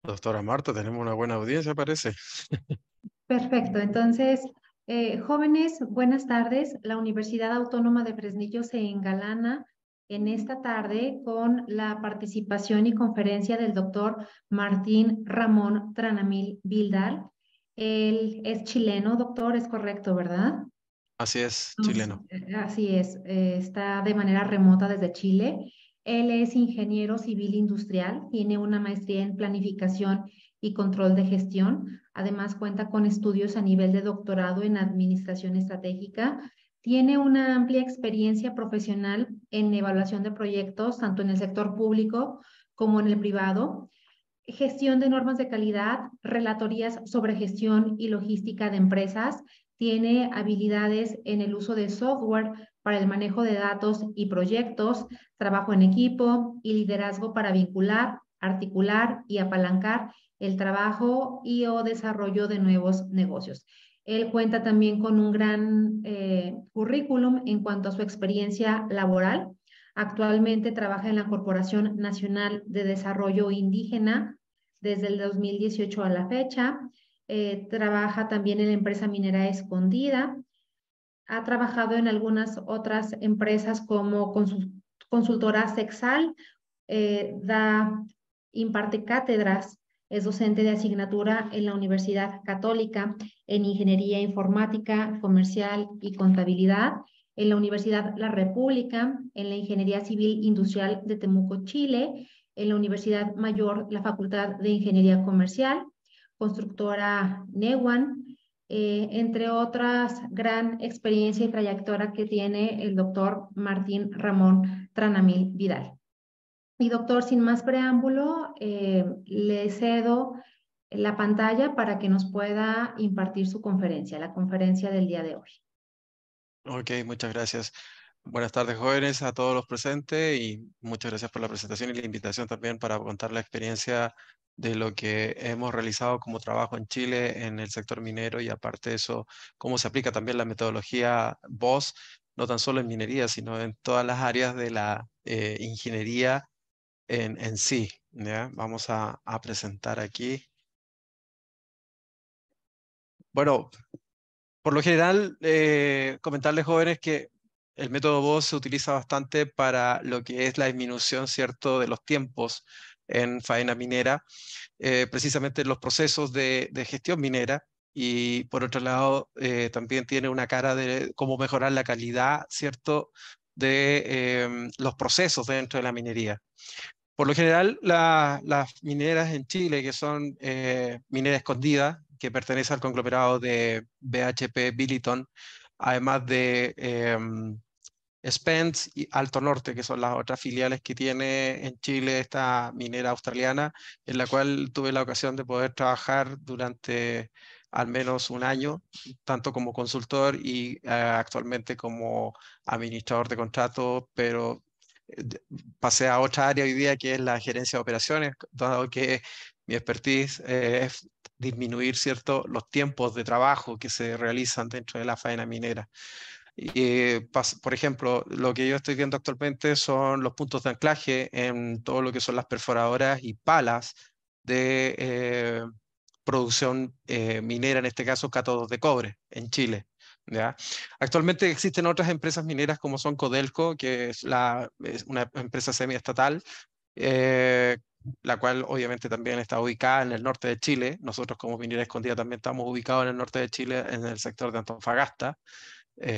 Doctora Marta, tenemos una buena audiencia, parece. Perfecto. Entonces, jóvenes, buenas tardes. La Universidad Autónoma de Fresnillo se engalana en esta tarde con la participación y conferencia del doctor Martín Ramón Tranamil Bildal. Él es chileno, doctor, es correcto, ¿verdad? Así es, chileno. Así es, está de manera remota desde Chile. Él es ingeniero civil industrial, tiene una maestría en planificación y control de gestión. Además, cuenta con estudios a nivel de doctorado en administración estratégica. Tiene una amplia experiencia profesional en evaluación de proyectos, tanto en el sector público como en el privado, gestión de normas de calidad, relatorías sobre gestión y logística de empresas. Tiene habilidades en el uso de software para el manejo de datos y proyectos, trabajo en equipo y liderazgo para vincular, articular y apalancar el trabajo y o desarrollo de nuevos negocios. Él cuenta también con un gran currículum en cuanto a su experiencia laboral. Actualmente trabaja en la Corporación Nacional de Desarrollo Indígena desde el 2018 a la fecha. Trabaja también en la empresa minera Escondida. Ha trabajado en algunas otras empresas como consultora Sexal. Imparte cátedras, es docente de asignatura en la Universidad Católica en Ingeniería Informática, Comercial y Contabilidad, en la Universidad La República, en la Ingeniería Civil Industrial de Temuco, Chile, en la Universidad Mayor, la Facultad de Ingeniería Comercial, constructora Newan, entre otras gran experiencia y trayectoria que tiene el doctor Martín Ramón Tranamil Vidal. Y doctor, sin más preámbulo, le cedo la pantalla para que nos pueda impartir su conferencia, la conferencia del día de hoy. Ok, muchas gracias. Buenas tardes, jóvenes, a todos los presentes y muchas gracias por la presentación y la invitación también para contar la experiencia de lo que hemos realizado como trabajo en Chile en el sector minero y aparte de eso, cómo se aplica también la metodología VOS, no tan solo en minería, sino en todas las áreas de la ingeniería en sí. ¿Ya? Vamos a presentar aquí. Bueno, por lo general, comentarles jóvenes que el método VOS se utiliza bastante para lo que es la disminución, ¿cierto?, de los tiempos en faena minera, precisamente en los procesos de gestión minera. Y por otro lado, también tiene una cara de cómo mejorar la calidad, ¿cierto?, de los procesos dentro de la minería. Por lo general, las mineras en Chile, que son Minera Escondida, que pertenece al conglomerado de BHP Billiton, además de Spence y Alto Norte, que son las otras filiales que tiene en Chile esta minera australiana, en la cual tuve la ocasión de poder trabajar durante al menos un año, tanto como consultor y actualmente como administrador de contratos, pero pasé a otra área hoy día que es la gerencia de operaciones, dado que mi expertise es disminuir, ¿cierto?, los tiempos de trabajo que se realizan dentro de la faena minera. Por ejemplo, lo que yo estoy viendo actualmente son los puntos de anclaje en todo lo que son las perforadoras y palas de producción minera, en este caso cátodos de cobre en Chile. ¿Ya? Actualmente existen otras empresas mineras como son Codelco, que es una empresa semiestatal, eh, la cual obviamente también está ubicada en el norte de Chile. Nosotros como Minera Escondida también estamos ubicados en el norte de Chile, en el sector de Antofagasta,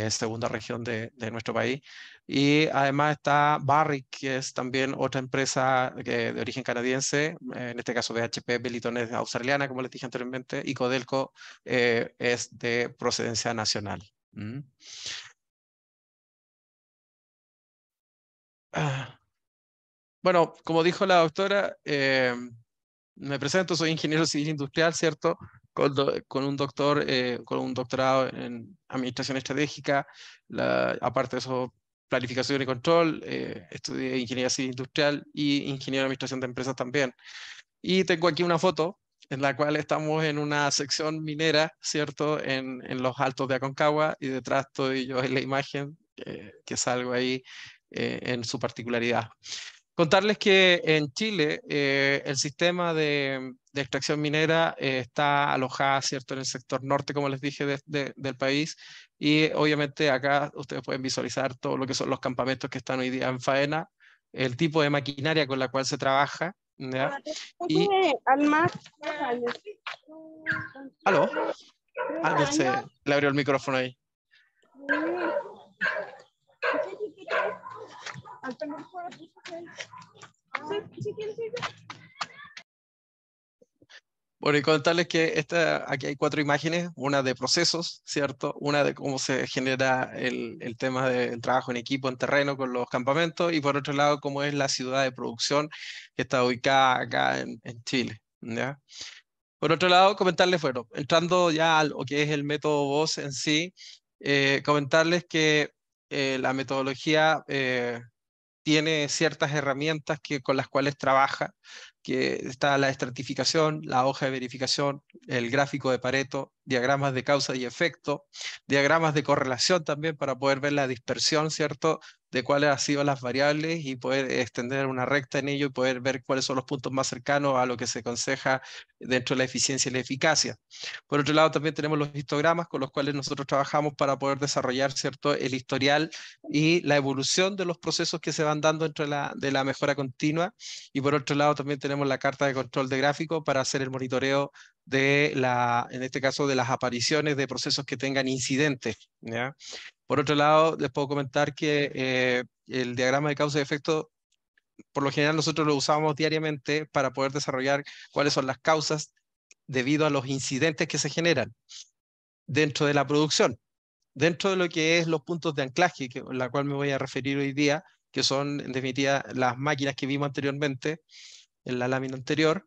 segunda región de nuestro país. Y además está Barrick, que es también otra empresa de origen canadiense, en este caso BHP Billiton es australiana, como les dije anteriormente, y Codelco es de procedencia nacional. ¿Mm? Ah, Bueno, como dijo la doctora, me presento, soy ingeniero civil industrial, ¿cierto? Con un doctor, con un doctorado en administración estratégica, aparte de eso, planificación y control, estudié ingeniería civil industrial y ingeniero de administración de empresas también. Y tengo aquí una foto en la cual estamos en una sección minera, ¿cierto? En los altos de Aconcagua y detrás estoy yo en la imagen que salgo ahí en su particularidad. Contarles que en Chile el sistema de extracción minera está alojada, ¿cierto?, en el sector norte, como les dije, del país. Y obviamente acá ustedes pueden visualizar todo lo que son los campamentos que están hoy día en faena, el tipo de maquinaria con la cual se trabaja, ¿ya? Y, ¿aló? Alguien se le abrió el micrófono ahí. Bueno, y contarles que aquí hay 4 imágenes, una de procesos, ¿cierto? Una de cómo se genera el tema del trabajo en equipo, en terreno con los campamentos, y por otro lado, cómo es la ciudad de producción que está ubicada acá en Chile, ¿ya? Por otro lado, comentarles, bueno, entrando ya a lo que es el método VOS en sí, comentarles que la metodología tiene ciertas herramientas con las cuales trabaja, que está la estratificación, la hoja de verificación, el gráfico de Pareto, diagramas de causa y efecto, diagramas de correlación también para poder ver la dispersión, ¿cierto?, de cuáles han sido las variables y poder extender una recta en ello y poder ver cuáles son los puntos más cercanos a lo que se aconseja dentro de la eficiencia y la eficacia. Por otro lado, también tenemos los histogramas con los cuales nosotros trabajamos para poder desarrollar, ¿cierto?, el historial y la evolución de los procesos que se van dando dentro de la mejora continua. Y por otro lado, también tenemos la carta de control de gráfico para hacer el monitoreo en este caso, de las apariciones de procesos que tengan incidentes, ¿ya? Por otro lado, les puedo comentar que el diagrama de causa y efecto, por lo general, nosotros lo usamos diariamente para poder desarrollar cuáles son las causas debido a los incidentes que se generan dentro de la producción. Dentro de lo que es los puntos de anclaje, la cual me voy a referir hoy día, que son en definitiva las máquinas que vimos anteriormente en la lámina anterior,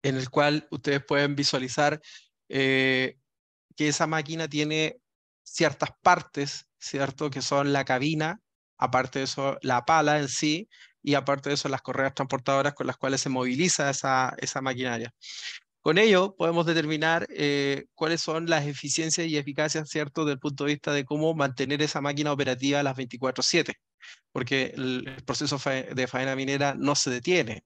en el cual ustedes pueden visualizar que esa máquina tiene ciertas partes, ¿cierto? Que son la cabina, aparte de eso la pala en sí, y aparte de eso las correas transportadoras con las cuales se moviliza esa maquinaria. Con ello podemos determinar cuáles son las eficiencias y eficacias, ¿cierto?, desde el punto de vista de cómo mantener esa máquina operativa a las 24/7, porque el proceso de faena minera no se detiene.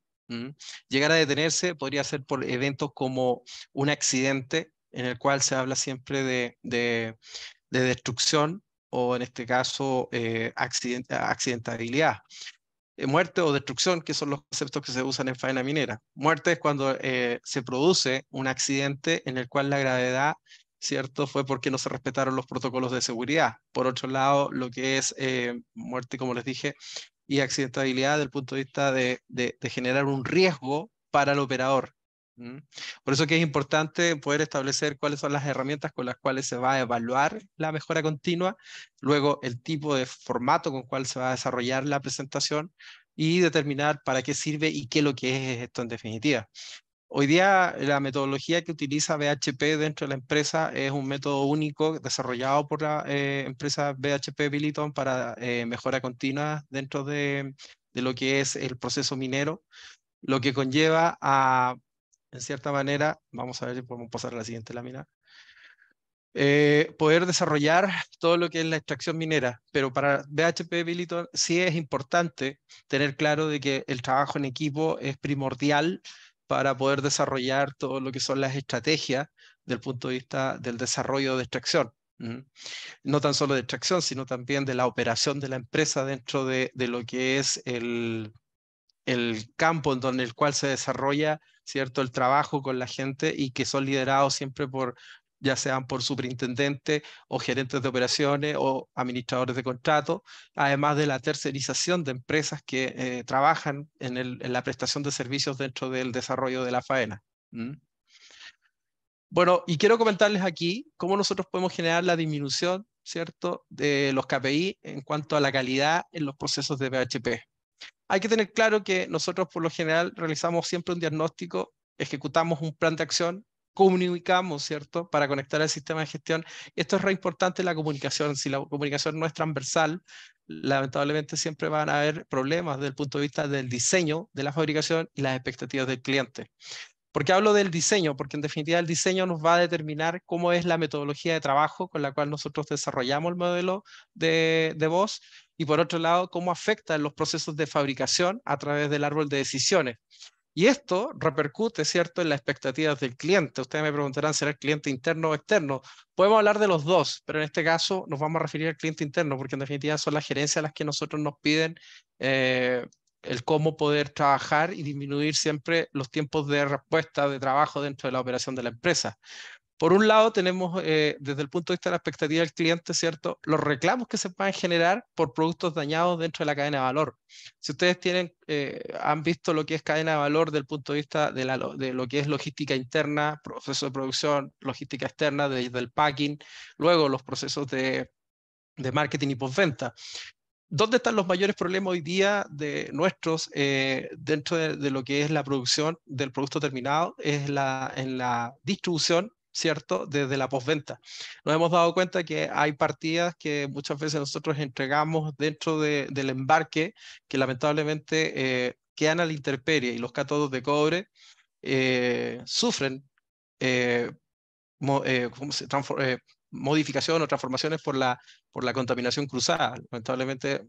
Llegar a detenerse podría ser por eventos como un accidente, en el cual se habla siempre de destrucción, o en este caso accidentabilidad. Muerte o destrucción, que son los conceptos que se usan en faena minera. Muerte es cuando se produce un accidente en el cual la gravedad, ¿cierto?, fue porque no se respetaron los protocolos de seguridad. Por otro lado, lo que es muerte, como les dije, y accidentabilidad desde el punto de vista de generar un riesgo para el operador. Por eso que es importante poder establecer cuáles son las herramientas con las cuales se va a evaluar la mejora continua, luego el tipo de formato con cual se va a desarrollar la presentación y determinar para qué sirve y qué es lo que es esto en definitiva. Hoy día la metodología que utiliza BHP dentro de la empresa es un método único desarrollado por la empresa BHP Billiton para mejora continua dentro de lo que es el proceso minero, lo que conlleva a, en cierta manera, vamos a ver si podemos pasar a la siguiente lámina, poder desarrollar todo lo que es la extracción minera, pero para BHP Billiton sí es importante tener claro de que el trabajo en equipo es primordial para poder desarrollar todo lo que son las estrategias del punto de vista del desarrollo de extracción. No tan solo de extracción, sino también de la operación de la empresa dentro de lo que es el campo en donde el cual se desarrolla, ¿cierto?, el trabajo con la gente, y que son liderados siempre por, ya sean por superintendentes o gerentes de operaciones o administradores de contrato, además de la tercerización de empresas que trabajan en la prestación de servicios dentro del desarrollo de la faena. Bueno, y quiero comentarles aquí cómo nosotros podemos generar la disminución, ¿cierto?, de los KPI en cuanto a la calidad en los procesos de BHP. Hay que tener claro que nosotros por lo general realizamos siempre un diagnóstico, ejecutamos un plan de acción, comunicamos, ¿cierto?, para conectar al sistema de gestión. Esto es re importante, la comunicación. Si la comunicación no es transversal, lamentablemente siempre van a haber problemas desde el punto de vista del diseño de la fabricación y las expectativas del cliente. ¿Por qué hablo del diseño? Porque en definitiva el diseño nos va a determinar cómo es la metodología de trabajo con la cual nosotros desarrollamos el modelo de voz, y por otro lado, cómo afectan los procesos de fabricación a través del árbol de decisiones. Y esto repercute, ¿cierto?, en las expectativas del cliente. Ustedes me preguntarán, ¿será el cliente interno o externo? Podemos hablar de los dos, pero en este caso nos vamos a referir al cliente interno, porque en definitiva son las gerencias las que nosotros nos piden el cómo poder trabajar y disminuir siempre los tiempos de respuesta de trabajo dentro de la operación de la empresa. Por un lado, tenemos desde el punto de vista de la expectativa del cliente, ¿cierto?, los reclamos que se pueden generar por productos dañados dentro de la cadena de valor. Si ustedes han visto lo que es cadena de valor desde el punto de vista de lo que es logística interna, proceso de producción, logística externa, desde el packing, luego los procesos de marketing y postventa. ¿Dónde están los mayores problemas hoy día de nuestros dentro de lo que es la producción del producto terminado? Es en la distribución, ¿cierto? Desde la postventa. Nos hemos dado cuenta que hay partidas que muchas veces nosotros entregamos dentro del embarque que lamentablemente quedan a la intemperie y los cátodos de cobre sufren eh, ¿cómo modificación o transformaciones por la contaminación cruzada. Lamentablemente,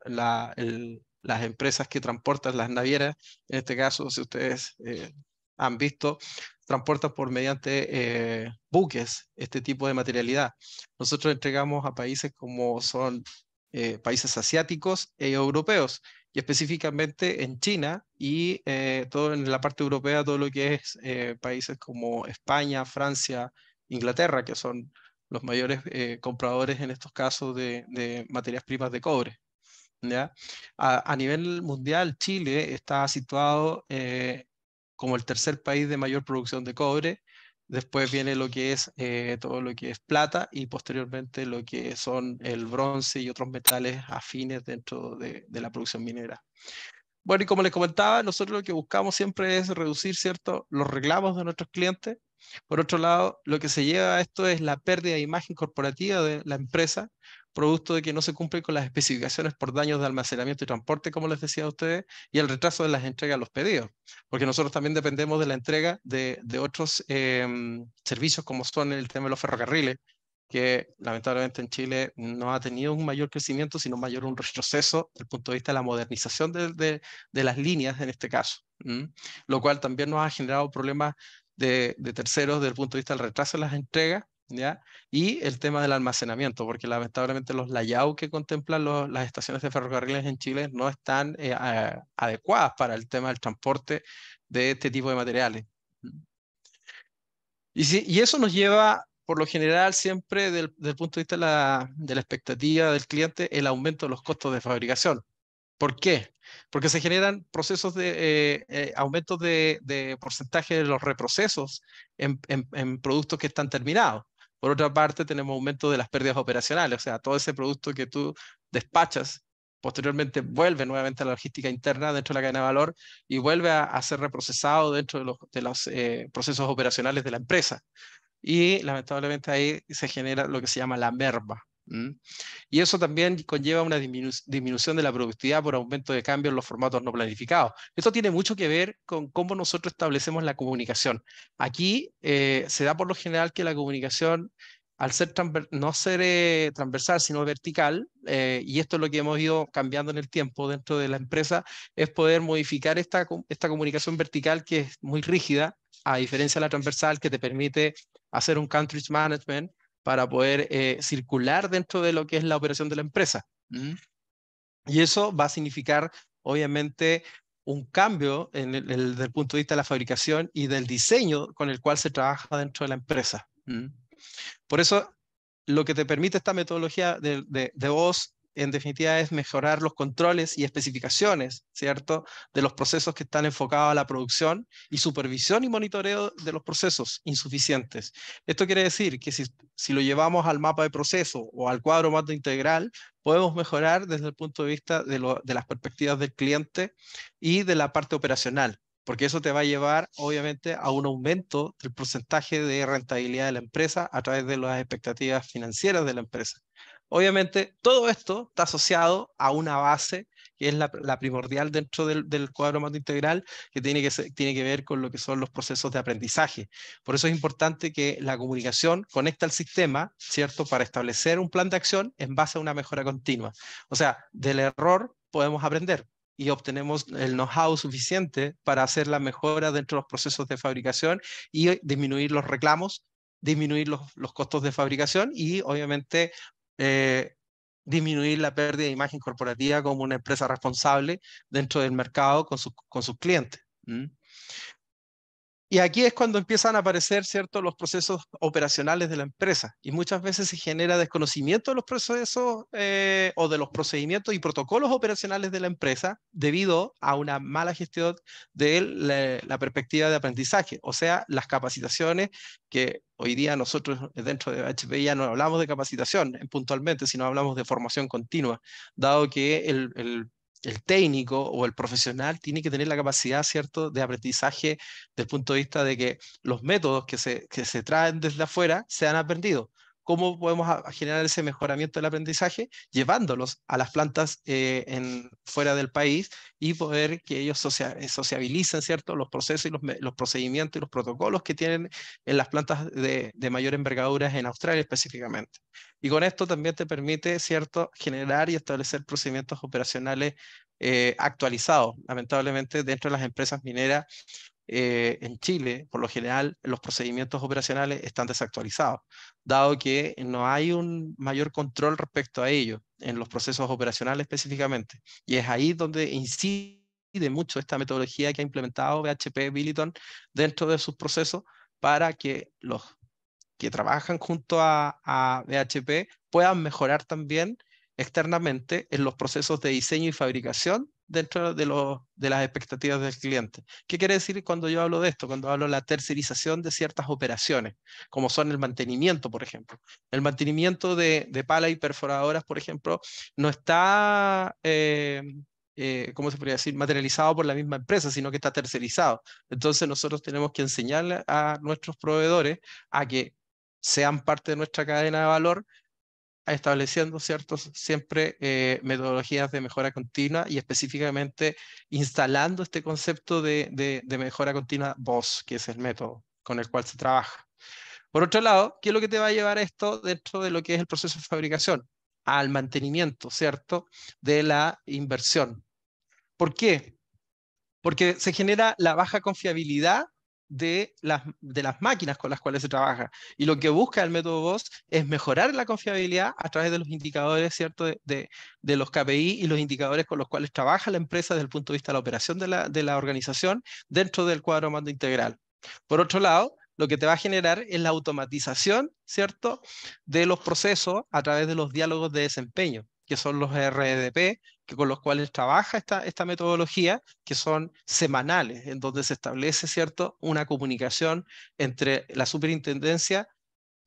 las empresas que transportan las navieras, en este caso, si ustedes han visto, transportan mediante buques este tipo de materialidad. Nosotros entregamos a países como son países asiáticos e europeos, y específicamente en China y todo en la parte europea, todo lo que es países como España, Francia, Inglaterra, que son los mayores compradores en estos casos de materias primas de cobre. ¿Ya? A nivel mundial, Chile está situado como el tercer país de mayor producción de cobre. Después viene lo que es todo lo que es plata y posteriormente lo que son el bronce y otros metales afines dentro de la producción minera. Bueno, y como les comentaba, nosotros lo que buscamos siempre es reducir, ¿cierto?, los reclamos de nuestros clientes. Por otro lado, lo que se lleva a esto es la pérdida de imagen corporativa de la empresa, producto de que no se cumplen con las especificaciones por daños de almacenamiento y transporte, como les decía a ustedes, y el retraso de las entregas a los pedidos, porque nosotros también dependemos de la entrega de otros servicios como son el tema de los ferrocarriles, que lamentablemente en Chile no ha tenido un mayor crecimiento, sino mayor un retroceso desde el punto de vista de la modernización de las líneas en este caso, lo cual también nos ha generado problemas de terceros desde el punto de vista del retraso de las entregas, ¿ya? Y el tema del almacenamiento, porque lamentablemente los layouts que contemplan las estaciones de ferrocarriles en Chile no están adecuadas para el tema del transporte de este tipo de materiales. Y eso nos lleva, por lo general, siempre del punto de vista de la expectativa del cliente, el aumento de los costos de fabricación. ¿Por qué? Porque se generan procesos de aumentos de porcentaje de los reprocesos en productos que están terminados. Por otra parte, tenemos aumento de las pérdidas operacionales, o sea, todo ese producto que tú despachas, posteriormente vuelve nuevamente a la logística interna dentro de la cadena de valor y vuelve a ser reprocesado dentro de los procesos operacionales de la empresa. Y lamentablemente ahí se genera lo que se llama la merma. Y eso también conlleva una disminución de la productividad por aumento de cambios en los formatos no planificados. Esto tiene mucho que ver con cómo nosotros establecemos la comunicación. Aquí se da por lo general que la comunicación, al no ser transversal, sino vertical, y esto es lo que hemos ido cambiando en el tiempo dentro de la empresa, es poder modificar esta comunicación vertical que es muy rígida, a diferencia de la transversal que te permite hacer un cartridge management para poder circular dentro de lo que es la operación de la empresa. Y eso va a significar, obviamente, un cambio desde el punto de vista de la fabricación y del diseño con el cual se trabaja dentro de la empresa. Por eso, lo que te permite esta metodología de voz, en definitiva, es mejorar los controles y especificaciones, ¿cierto?, de los procesos que están enfocados a la producción y supervisión y monitoreo de los procesos insuficientes. Esto quiere decir que si lo llevamos al mapa de proceso o al cuadro mapa integral, podemos mejorar desde el punto de vista de las perspectivas del cliente y de la parte operacional, porque eso te va a llevar, obviamente, a un aumento del porcentaje de rentabilidad de la empresa a través de las expectativas financieras de la empresa. Obviamente, todo esto está asociado a una base que es la primordial dentro del cuadro mando integral, que tiene que ver con lo que son los procesos de aprendizaje. Por eso es importante que la comunicación conecta al sistema, ¿cierto?, para establecer un plan de acción en base a una mejora continua. O sea, del error podemos aprender y obtenemos el know-how suficiente para hacer la mejora dentro de los procesos de fabricación y disminuir los reclamos, disminuir los costos de fabricación y obviamente disminuir la pérdida de imagen corporativa como una empresa responsable dentro del mercado con sus clientes. ¿Mm? Y aquí es cuando empiezan a aparecer, ¿cierto?, los procesos operacionales de la empresa. Y muchas veces se genera desconocimiento de los procesos o de los procedimientos y protocolos operacionales de la empresa debido a una mala gestión de la perspectiva de aprendizaje. O sea, las capacitaciones que hoy día nosotros dentro de HP ya no hablamos de capacitación puntualmente, sino hablamos de formación continua, dado que el técnico o el profesional tiene que tener la capacidad, ¿cierto?, de aprendizaje desde el punto de vista de que los métodos que se traen desde afuera sean aprendidos. ¿Cómo podemos generar ese mejoramiento del aprendizaje? Llevándolos a las plantas fuera del país y poder que ellos sociabilicen, ¿cierto?, los procesos y los procedimientos y los protocolos que tienen en las plantas de mayor envergadura en Australia específicamente. Y con esto también te permite, ¿cierto?, generar y establecer procedimientos operacionales actualizados. Lamentablemente, dentro de las empresas mineras en Chile, por lo general, los procedimientos operacionales están desactualizados, dado que no hay un mayor control respecto a ello, en los procesos operacionales específicamente. Y es ahí donde incide mucho esta metodología que ha implementado BHP Billiton dentro de sus procesos para que los que trabajan junto a BHP puedan mejorar también externamente en los procesos de diseño y fabricación dentro de las expectativas del cliente. ¿Qué quiere decir cuando yo hablo de esto? Cuando hablo de la tercerización de ciertas operaciones, como son el mantenimiento, por ejemplo. El mantenimiento de palas y perforadoras, por ejemplo, no está... ¿cómo se podría decir?, materializado por la misma empresa, sino que está tercerizado. Entonces nosotros tenemos que enseñarle a nuestros proveedores a que sean parte de nuestra cadena de valor, estableciendo siempre metodologías de mejora continua y específicamente instalando este concepto de mejora continua VOS, que es el método con el cual se trabaja. Por otro lado, ¿qué es lo que te va a llevar esto dentro de lo que es el proceso de fabricación? Al mantenimiento, ¿cierto?, de la inversión. ¿Por qué? Porque se genera la baja confiabilidad de las máquinas con las cuales se trabaja. Y lo que busca el método VOS es mejorar la confiabilidad a través de los indicadores, ¿cierto?, de los KPI y los indicadores con los cuales trabaja la empresa desde el punto de vista de la operación de la organización dentro del cuadro mando integral. Por otro lado, lo que te va a generar es la automatización, ¿cierto?, de los procesos a través de los diálogos de desempeño, que son los RDP, con los cuales trabaja esta metodología, que son semanales, en donde se establece, ¿cierto?, una comunicación entre la superintendencia,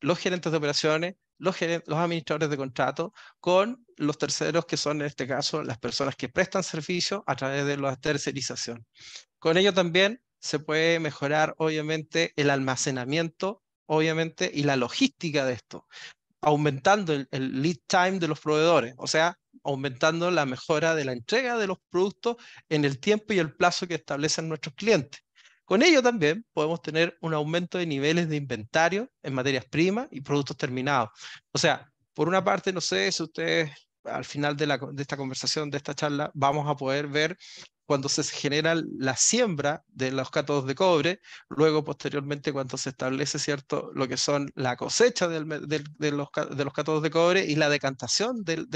los gerentes de operaciones, los administradores de contrato, con los terceros, que son en este caso las personas que prestan servicio a través de la tercerización. Con ello también se puede mejorar, obviamente, el almacenamiento, obviamente, y la logística de esto, aumentando el lead time de los proveedores, o sea, aumentando la mejora de la entrega de los productos en el tiempo y el plazo que establecen nuestros clientes. Con ello también podemos tener un aumento de niveles de inventario en materias primas y productos terminados. O sea, por una parte, no sé si ustedes al final de esta conversación, de esta charla, vamos a poder ver cuando se genera la siembra de los cátodos de cobre, luego posteriormente cuando se establece, ¿cierto?, lo que son la cosecha de los cátodos de cobre y la decantación de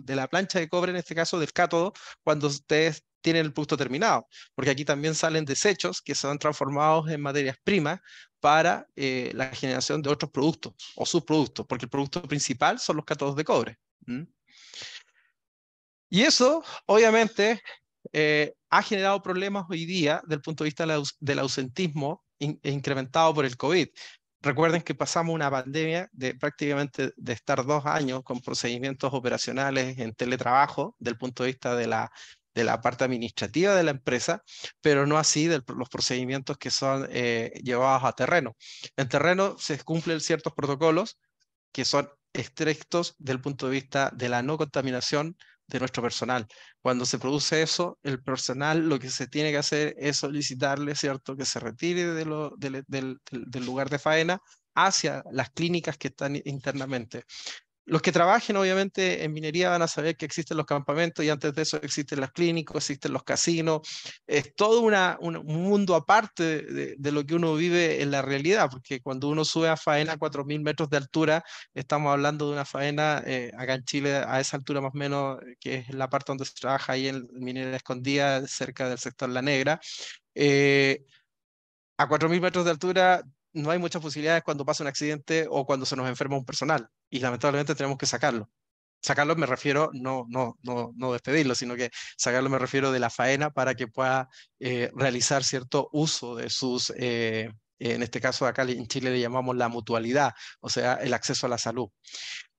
la plancha de cobre, en este caso del cátodo, cuando ustedes tienen el producto terminado, porque aquí también salen desechos que son transformados en materias primas para la generación de otros productos o subproductos, porque el producto principal son los cátodos de cobre. ¿Mm? Y eso, obviamente, ha generado problemas hoy día desde el punto de vista del ausentismo incrementado por el COVID. Recuerden que pasamos una pandemia de prácticamente de estar 2 años con procedimientos operacionales en teletrabajo, del punto de vista de la parte administrativa de la empresa, pero no así de los procedimientos que son llevados a terreno. En terreno se cumplen ciertos protocolos que son estrictos desde el punto de vista de la no contaminación de nuestro personal. Cuando se produce eso, el personal lo que se tiene que hacer es solicitarle, ¿cierto?, que se retire del lugar de faena hacia las clínicas que están internamente. Los que trabajen, obviamente, en minería van a saber que existen los campamentos y antes de eso existen las clínicas, existen los casinos. Es todo un mundo aparte de lo que uno vive en la realidad, porque cuando uno sube a faena a 4.000 metros de altura, estamos hablando de una faena acá en Chile a esa altura más o menos, que es la parte donde se trabaja ahí en Minera Escondida, cerca del sector La Negra. Eh, a 4.000 metros de altura no hay muchas posibilidades cuando pasa un accidente o cuando se nos enferma un personal y lamentablemente tenemos que sacarlo. Sacarlo me refiero, no despedirlo, sino que sacarlo me refiero de la faena para que pueda realizar cierto uso de sus, en este caso acá en Chile le llamamos la mutualidad, o sea, el acceso a la salud.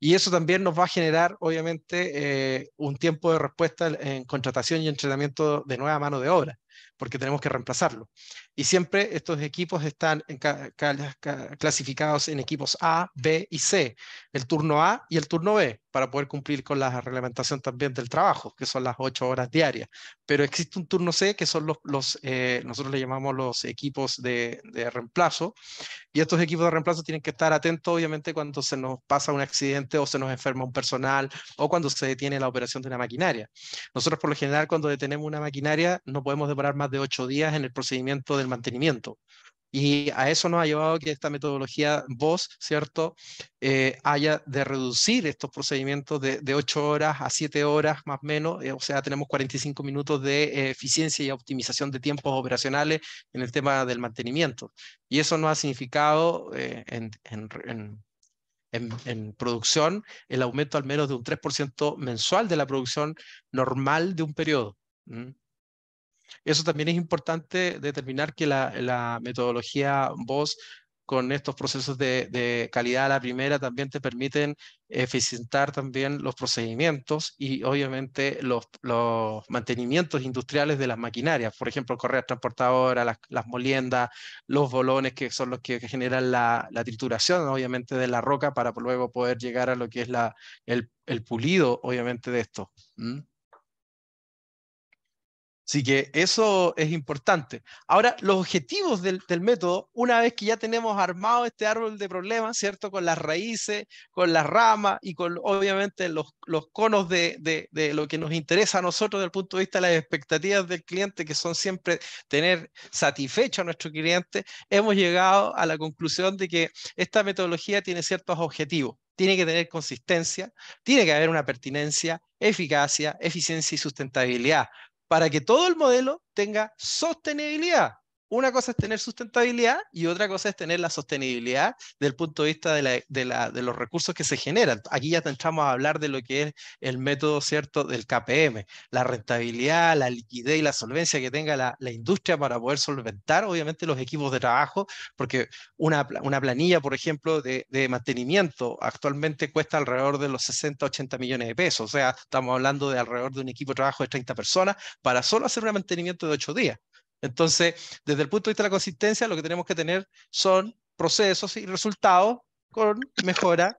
Y eso también nos va a generar, obviamente, un tiempo de respuesta en contratación y entrenamiento de nueva mano de obra, porque tenemos que reemplazarlo. Y siempre estos equipos están clasificados en equipos A, B y C, el turno A y el turno B, para poder cumplir con la reglamentación también del trabajo, que son las 8 horas diarias. Pero existe un turno C, que son nosotros le llamamos los equipos de reemplazo, y estos equipos de reemplazo tienen que estar atentos, obviamente, cuando se nos pasa un accidente o se nos enferma un personal o cuando se detiene la operación de una maquinaria. Nosotros, por lo general, cuando detenemos una maquinaria, no podemos demorar más de 8 días en el procedimiento del mantenimiento. Y a eso nos ha llevado que esta metodología VOS, ¿cierto?, haya de reducir estos procedimientos de 8 horas a 7 horas más o menos, o sea, tenemos 45 minutos de eficiencia y optimización de tiempos operacionales en el tema del mantenimiento. Y eso nos ha significado en producción el aumento al menos de un 3% mensual de la producción normal de un periodo. ¿Mm? Eso también es importante determinar que la metodología VOS con estos procesos de calidad a la primera también te permiten eficientar también los procedimientos y obviamente los mantenimientos industriales de las maquinarias, por ejemplo, correas transportadoras, las moliendas, los bolones que son los que generan la trituración obviamente de la roca para luego poder llegar a lo que es el pulido obviamente de esto. ¿Mm? Así que eso es importante. Ahora, los objetivos del método, una vez que ya tenemos armado este árbol de problemas, ¿cierto? Con las raíces, con las ramas y con, obviamente, los conos de lo que nos interesa a nosotros desde el punto de vista de las expectativas del cliente, que son siempre tener satisfecho a nuestro cliente, hemos llegado a la conclusión de que esta metodología tiene ciertos objetivos. Tiene que tener consistencia, tiene que haber una pertinencia, eficacia, eficiencia y sustentabilidad para que todo el modelo tenga sostenibilidad. Una cosa es tener sustentabilidad y otra cosa es tener la sostenibilidad del punto de vista de los recursos que se generan. Aquí ya entramos a hablar de lo que es el método, ¿cierto?, del KPM, la rentabilidad, la liquidez y la solvencia que tenga la industria para poder solventar, obviamente, los equipos de trabajo, porque una planilla, por ejemplo, de mantenimiento actualmente cuesta alrededor de los 60, 80 millones de pesos. O sea, estamos hablando de alrededor de un equipo de trabajo de 30 personas para solo hacer un mantenimiento de 8 días. Entonces, desde el punto de vista de la consistencia, lo que tenemos que tener son procesos y resultados con mejora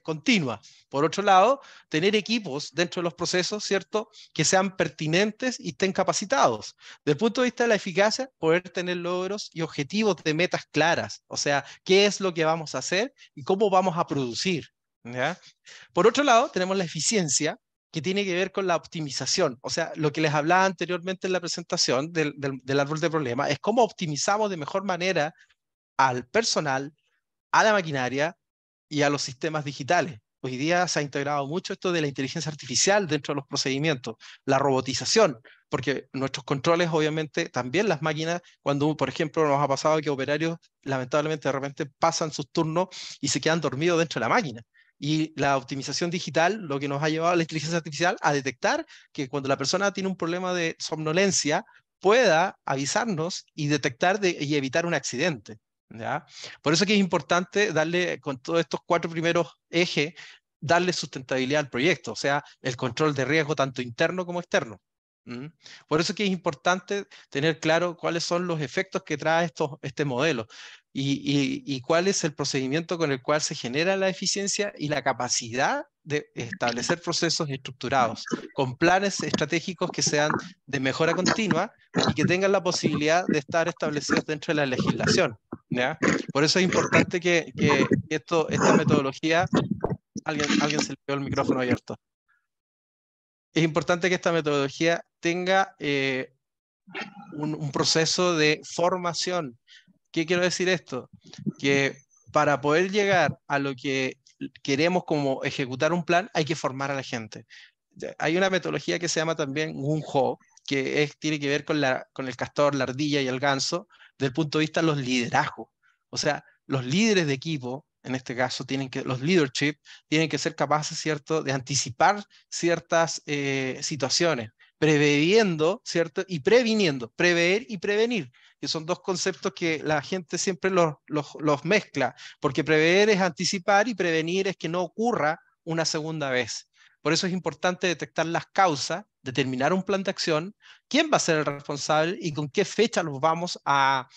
continua. Por otro lado, tener equipos dentro de los procesos, ¿cierto?, que sean pertinentes y estén capacitados. Desde el punto de vista de la eficacia, poder tener logros y objetivos de metas claras. O sea, qué es lo que vamos a hacer y cómo vamos a producir. ¿Ya? Por otro lado, tenemos la eficiencia, que tiene que ver con la optimización. O sea, lo que les hablaba anteriormente en la presentación del árbol de problemas es cómo optimizamos de mejor manera al personal, a la maquinaria y a los sistemas digitales. Hoy día se ha integrado mucho esto de la inteligencia artificial dentro de los procedimientos, la robotización, porque nuestros controles, obviamente, también las máquinas, cuando, por ejemplo, nos ha pasado que operarios, lamentablemente, de repente pasan sus turnos y se quedan dormidos dentro de la máquina. Y la optimización digital, lo que nos ha llevado a la inteligencia artificial a detectar que cuando la persona tiene un problema de somnolencia, pueda avisarnos y detectar y evitar un accidente. ¿Ya? Por eso que es importante darle, con todos estos 4 primeros ejes, darle sustentabilidad al proyecto, o sea, el control de riesgo tanto interno como externo. ¿Mm? Por eso que es importante tener claro cuáles son los efectos que trae este modelo y cuál es el procedimiento con el cual se genera la eficiencia y la capacidad de establecer procesos estructurados, con planes estratégicos que sean de mejora continua y que tengan la posibilidad de estar establecidos dentro de la legislación, ¿ya? Por eso es importante que esta metodología, alguien se le quedó el micrófono abierto. Es importante que esta metodología tenga un proceso de formación. ¿Qué quiero decir esto? Que para poder llegar a lo que queremos como ejecutar un plan, hay que formar a la gente. Hay una metodología que se llama también Wun Ho, que tiene que ver con el castor, la ardilla y el ganso, desde el punto de vista de los liderazgos. O sea, los líderes de equipo, en este caso, los leadership, tienen que ser capaces, ¿cierto?, de anticipar ciertas situaciones, previendo, ¿cierto?, y previniendo, prever y prevenir, que son dos conceptos que la gente siempre los mezcla, porque prever es anticipar y prevenir es que no ocurra una segunda vez. Por eso es importante detectar las causas, determinar un plan de acción, quién va a ser el responsable y con qué fecha los vamos a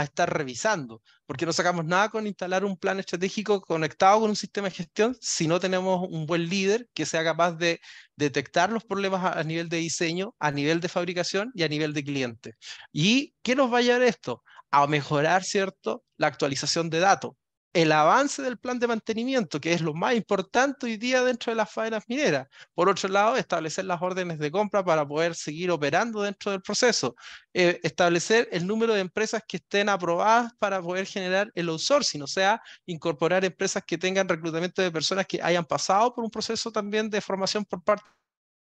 estar revisando, porque no sacamos nada con instalar un plan estratégico conectado con un sistema de gestión si no tenemos un buen líder que sea capaz de detectar los problemas a nivel de diseño, a nivel de fabricación y a nivel de cliente. ¿Y qué nos va a llevar esto? A mejorar, ¿cierto?, la actualización de datos, el avance del plan de mantenimiento, que es lo más importante hoy día dentro de las faenas mineras. Por otro lado, establecer las órdenes de compra para poder seguir operando dentro del proceso. Establecer el número de empresas que estén aprobadas para poder generar el outsourcing, o sea, incorporar empresas que tengan reclutamiento de personas que hayan pasado por un proceso también de formación por parte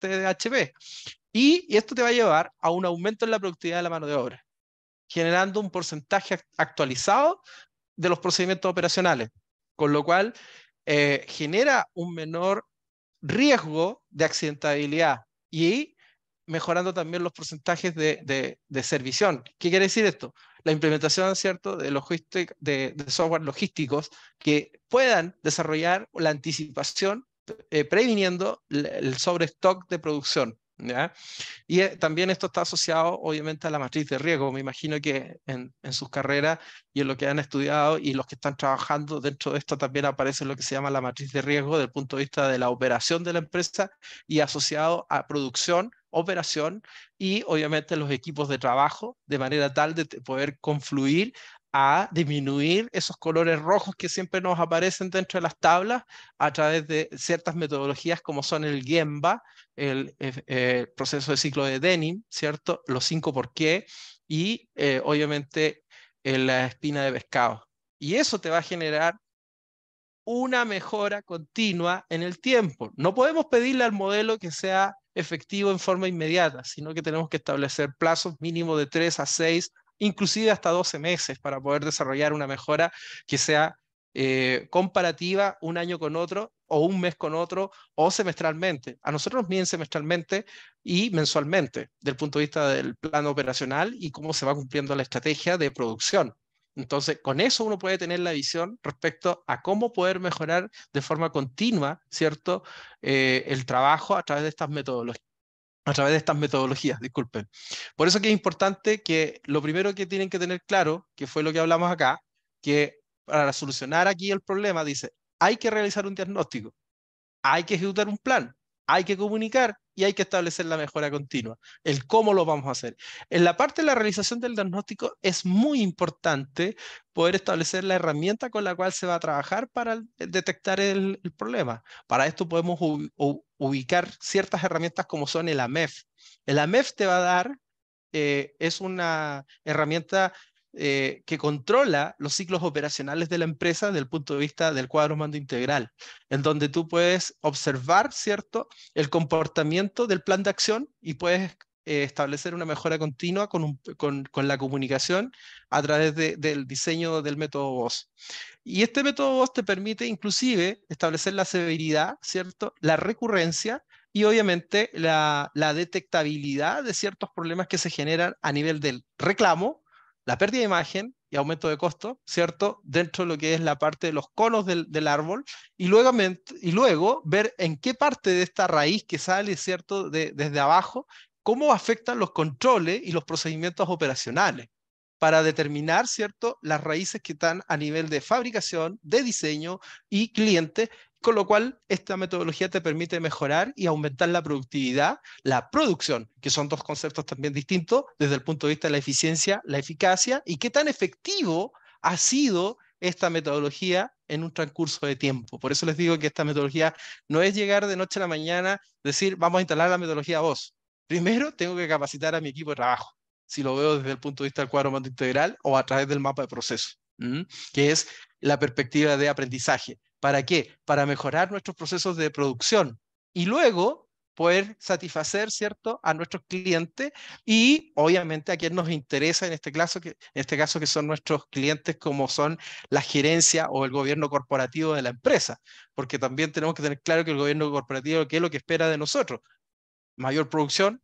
de HP. Y esto te va a llevar a un aumento en la productividad de la mano de obra, generando un porcentaje actualizado de los procedimientos operacionales, con lo cual genera un menor riesgo de accidentabilidad y mejorando también los porcentajes de servición. ¿Qué quiere decir esto? La implementación, ¿cierto?, de software logísticos que puedan desarrollar la anticipación previniendo el sobrestock de producción, ¿ya? Y también esto está asociado, obviamente, a la matriz de riesgo. Me imagino que en sus carreras y en lo que han estudiado y los que están trabajando dentro de esto también aparece lo que se llama la matriz de riesgo desde el punto de vista de la operación de la empresa y asociado a producción, operación y, obviamente, los equipos de trabajo, de manera tal de poder confluir a disminuir esos colores rojos que siempre nos aparecen dentro de las tablas a través de ciertas metodologías como son el Gemba, el proceso de ciclo de Denning, ¿cierto? Los 5 por qué y obviamente la espina de pescado. Y eso te va a generar una mejora continua en el tiempo. No podemos pedirle al modelo que sea efectivo en forma inmediata, sino que tenemos que establecer plazos mínimos de 3 a 6, inclusive hasta 12 meses para poder desarrollar una mejora que sea comparativa un año con otro o un mes con otro o semestralmente. A nosotros nos miden semestralmente y mensualmente desde el punto de vista del plan operacional y cómo se va cumpliendo la estrategia de producción. Entonces, con eso uno puede tener la visión respecto a cómo poder mejorar de forma continua, ¿cierto?, el trabajo a través de estas metodologías, disculpen. Por eso que es importante que lo primero que tienen que tener claro, que fue lo que hablamos acá, que para solucionar aquí el problema, dice, hay que realizar un diagnóstico, hay que ejecutar un plan, hay que comunicar y hay que establecer la mejora continua. El cómo lo vamos a hacer. En la parte de la realización del diagnóstico es muy importante poder establecer la herramienta con la cual se va a trabajar para detectar el problema. Para esto podemos ubicar ciertas herramientas como son el AMEF. El AMEF te va a dar, es una herramienta que controla los ciclos operacionales de la empresa desde el punto de vista del cuadro mando integral, en donde tú puedes observar, ¿cierto?, el comportamiento del plan de acción y puedes establecer una mejora continua con la comunicación a través del diseño del método VOS. Y este método VOS te permite inclusive establecer la severidad, ¿cierto?, la recurrencia y obviamente la detectabilidad de ciertos problemas que se generan a nivel del reclamo, la pérdida de imagen y aumento de costo, ¿cierto?, dentro de lo que es la parte de los conos del árbol, y luego ver en qué parte de esta raíz que sale, ¿cierto?, desde abajo, cómo afectan los controles y los procedimientos operacionales para determinar, ¿cierto?, las raíces que están a nivel de fabricación, de diseño y cliente, con lo cual esta metodología te permite mejorar y aumentar la productividad, la producción, que son dos conceptos también distintos desde el punto de vista de la eficiencia, la eficacia y qué tan efectivo ha sido esta metodología en un transcurso de tiempo. Por eso les digo que esta metodología no es llegar de noche a la mañana, decir, vamos a instalar la metodología vos. Primero tengo que capacitar a mi equipo de trabajo, si lo veo desde el punto de vista del cuadro mando integral o a través del mapa de proceso, que es la perspectiva de aprendizaje. ¿Para qué? Para mejorar nuestros procesos de producción y luego poder satisfacer, ¿cierto?, a nuestros clientes y obviamente a quien nos interesa en este caso que son nuestros clientes como son la gerencia o el gobierno corporativo de la empresa, porque también tenemos que tener claro que el gobierno corporativo, ¿qué es lo que espera de nosotros? Mayor producción,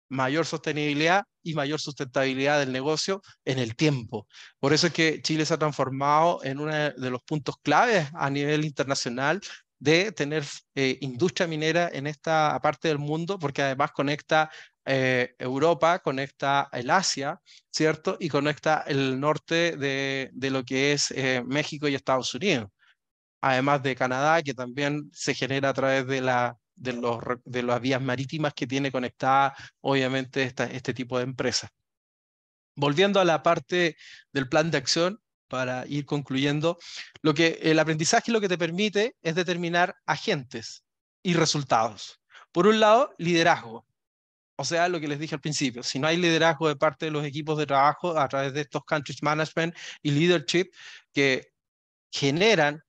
mayor sostenibilidad y mayor sustentabilidad del negocio en el tiempo. Por eso es que Chile se ha transformado en uno de los puntos claves a nivel internacional de tener industria minera en esta parte del mundo, porque además conecta Europa, conecta el Asia, ¿cierto? Y conecta el norte de lo que es México y Estados Unidos, además de Canadá, que también se genera a través de las vías marítimas que tiene conectada, obviamente, este tipo de empresas. Volviendo a la parte del plan de acción, para ir concluyendo, el aprendizaje lo que te permite es determinar agentes y resultados. Por un lado, liderazgo. O sea, lo que les dije al principio, si no hay liderazgo de parte de los equipos de trabajo a través de estos country management y leadership que generan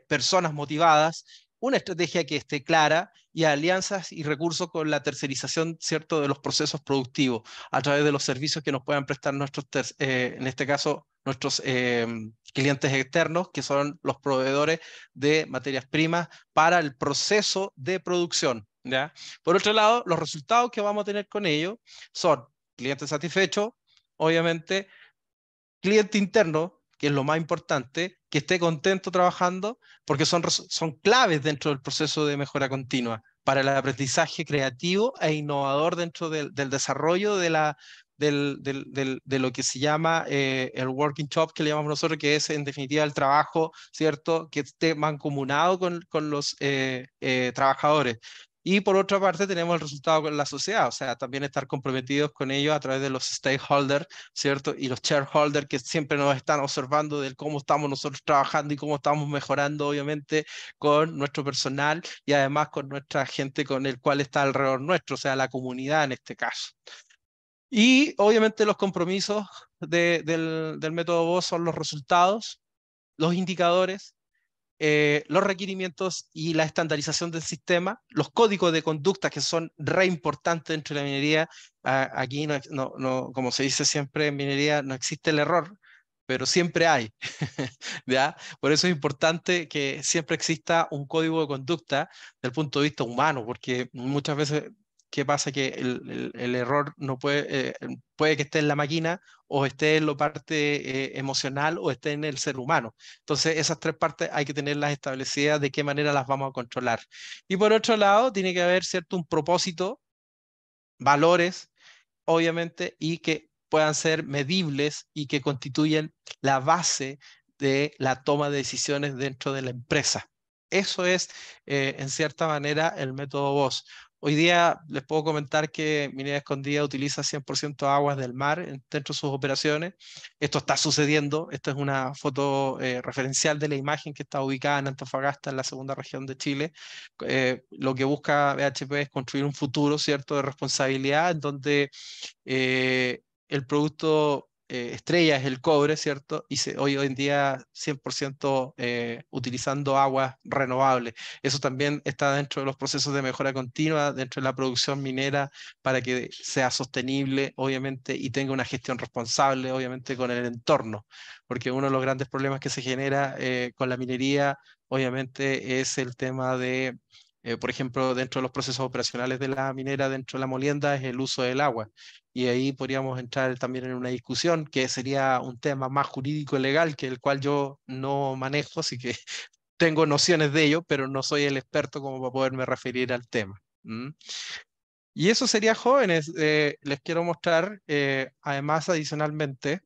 personas motivadas, una estrategia que esté clara y alianzas y recursos con la tercerización, ¿cierto?, de los procesos productivos a través de los servicios que nos puedan prestar en este caso, nuestros clientes externos, que son los proveedores de materias primas para el proceso de producción, ¿ya? Por otro lado, los resultados que vamos a tener con ello son clientes satisfechos, obviamente, cliente interno, que es lo más importante, que esté contento trabajando, porque son claves dentro del proceso de mejora continua para el aprendizaje creativo e innovador dentro del desarrollo de lo que se llama el working job, que le llamamos nosotros, que es en definitiva el trabajo, ¿cierto?, que esté mancomunado con los trabajadores. Y por otra parte tenemos el resultado con la sociedad, o sea, también estar comprometidos con ellos a través de los stakeholders, ¿cierto? Y los shareholders que siempre nos están observando de cómo estamos nosotros trabajando y cómo estamos mejorando, obviamente, con nuestro personal y además con nuestra gente con el cual está alrededor nuestro, o sea, la comunidad en este caso. Y obviamente los compromisos del método VOS son los resultados, los indicadores, los requerimientos y la estandarización del sistema, los códigos de conducta que son re importantes dentro de la minería. Aquí, como se dice siempre en minería, no existe el error, pero siempre hay. ¿Ya? Por eso es importante que siempre exista un código de conducta desde el punto de vista humano, porque muchas veces, ¿qué pasa? Que el error no puede que esté en la máquina o esté en la parte emocional o esté en el ser humano. Entonces, esas tres partes hay que tenerlas establecidas de qué manera las vamos a controlar. Y por otro lado, tiene que haber, ¿cierto?, un propósito, valores, obviamente, y que puedan ser medibles y que constituyen la base de la toma de decisiones dentro de la empresa. Eso es, en cierta manera, el método VOS. Hoy día les puedo comentar que Minera Escondida utiliza 100% aguas del mar dentro de sus operaciones. Esto está sucediendo. Esta es una foto referencial de la imagen que está ubicada en Antofagasta, en la segunda región de Chile. Lo que busca BHP es construir un futuro, ¿cierto?, de responsabilidad, en donde el producto estrella es el cobre, ¿cierto? Y hoy en día 100% utilizando aguas renovables. Eso también está dentro de los procesos de mejora continua, dentro de la producción minera, para que sea sostenible, obviamente, y tenga una gestión responsable, obviamente, con el entorno. Porque uno de los grandes problemas que se genera con la minería, obviamente, es el tema de por ejemplo, dentro de los procesos operacionales de la minera, dentro de la molienda, es el uso del agua. Y ahí podríamos entrar también en una discusión que sería un tema más jurídico y legal, que el cual yo no manejo, así que tengo nociones de ello, pero no soy el experto como para poderme referir al tema. ¿Mm? Y eso sería, jóvenes. Les quiero mostrar, además, adicionalmente,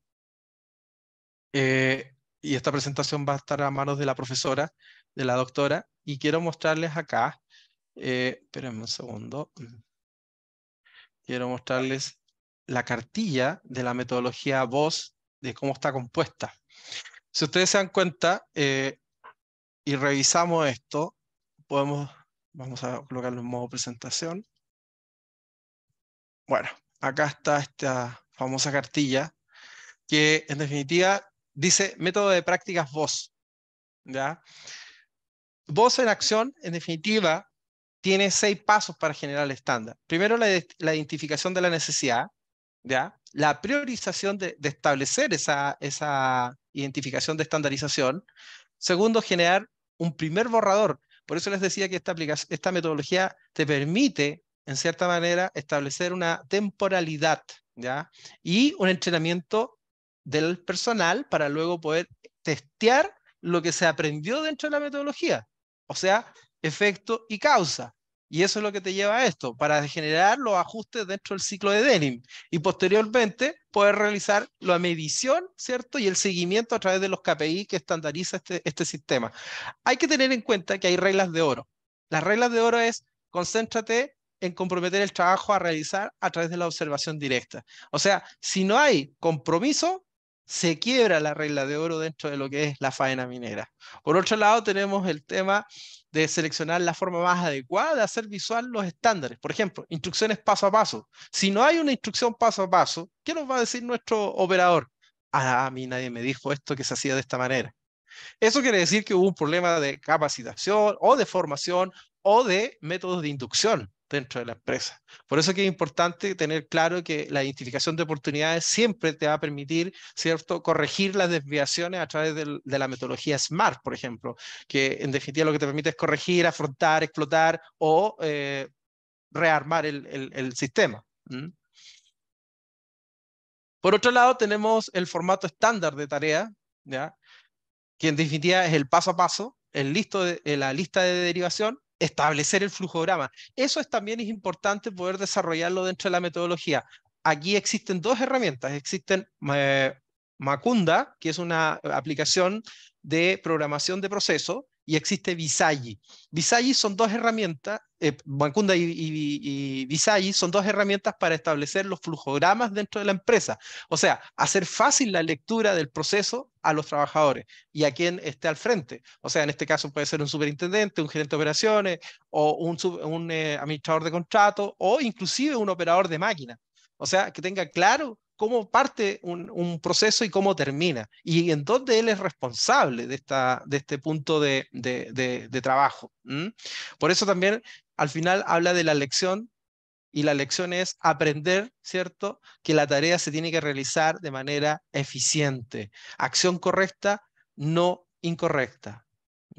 y esta presentación va a estar a manos de la profesora. de la doctora, y quiero mostrarles acá, espérenme un segundo, quiero mostrarles la cartilla de la metodología VOS, de cómo está compuesta. Si ustedes se dan cuenta y revisamos esto, vamos a colocarlo en modo presentación. Bueno, acá está esta famosa cartilla que en definitiva dice método de prácticas VOS, ¿ya? VOS en acción, en definitiva, tiene 6 pasos para generar el estándar. Primero, la identificación de la necesidad, ¿ya? La priorización de establecer esa identificación de estandarización. Segundo, generar un primer borrador. Por eso les decía que esta metodología te permite, en cierta manera, establecer una temporalidad, ¿ya? Y un entrenamiento del personal para luego poder testear lo que se aprendió dentro de la metodología. O sea, efecto y causa. Y eso es lo que te lleva a esto, para generar los ajustes dentro del ciclo de Denim y posteriormente poder realizar la medición, ¿cierto? Y el seguimiento a través de los KPI que estandariza este sistema. Hay que tener en cuenta que hay reglas de oro. Las reglas de oro es, concéntrate en comprometer el trabajo a realizar a través de la observación directa. O sea, si no hay compromiso, se quiebra la regla de oro dentro de lo que es la faena minera. Por otro lado, tenemos el tema de seleccionar la forma más adecuada de hacer visual los estándares. Por ejemplo, instrucciones paso a paso. Si no hay una instrucción paso a paso, ¿qué nos va a decir nuestro operador? Ah, a mí nadie me dijo esto que se hacía de esta manera. Eso quiere decir que hubo un problema de capacitación o de formación o de métodos de inducción dentro de la empresa. Por eso es que es importante tener claro que la identificación de oportunidades siempre te va a permitir, ¿cierto?, corregir las desviaciones a través de la metodología SMART, por ejemplo, que en definitiva lo que te permite es corregir, afrontar, explotar o rearmar el sistema. ¿Mm? Por otro lado, tenemos el formato estándar de tarea, ¿ya?, que en definitiva es el paso a paso, la lista de derivación, establecer el flujograma. Eso también es importante poder desarrollarlo dentro de la metodología. Aquí existen 2 herramientas. Existen Macunda, que es una aplicación de programación de proceso, y existe Visagi. Visagi son 2 herramientas, Macunda y Visagi son 2 herramientas para establecer los flujogramas dentro de la empresa. O sea, hacer fácil la lectura del proceso a los trabajadores y a quien esté al frente. O sea, en este caso puede ser un superintendente, un gerente de operaciones o un administrador de contrato o inclusive un operador de máquina. O sea, que tenga claro cómo parte un proceso y cómo termina, y en dónde él es responsable de este punto de trabajo. ¿Mm? Por eso también al final habla de la lección, y la lección es aprender, ¿cierto?, que la tarea se tiene que realizar de manera eficiente. Acción correcta, no incorrecta.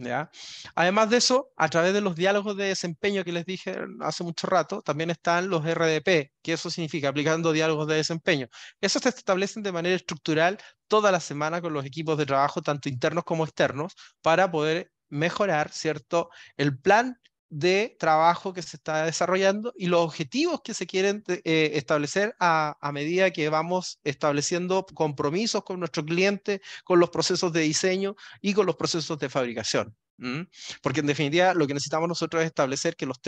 ¿Ya? Además de eso, a través de los diálogos de desempeño que les dije hace mucho rato, también están los RDP, que eso significa aplicando diálogos de desempeño. Esos se establecen de manera estructural toda la semana con los equipos de trabajo, tanto internos como externos, para poder mejorar, ¿cierto?, el plan de trabajo que se está desarrollando y los objetivos que se quieren establecer a medida que vamos estableciendo compromisos con nuestro cliente, con los procesos de diseño y con los procesos de fabricación. ¿Mm? Porque en definitiva lo que necesitamos nosotros es establecer que los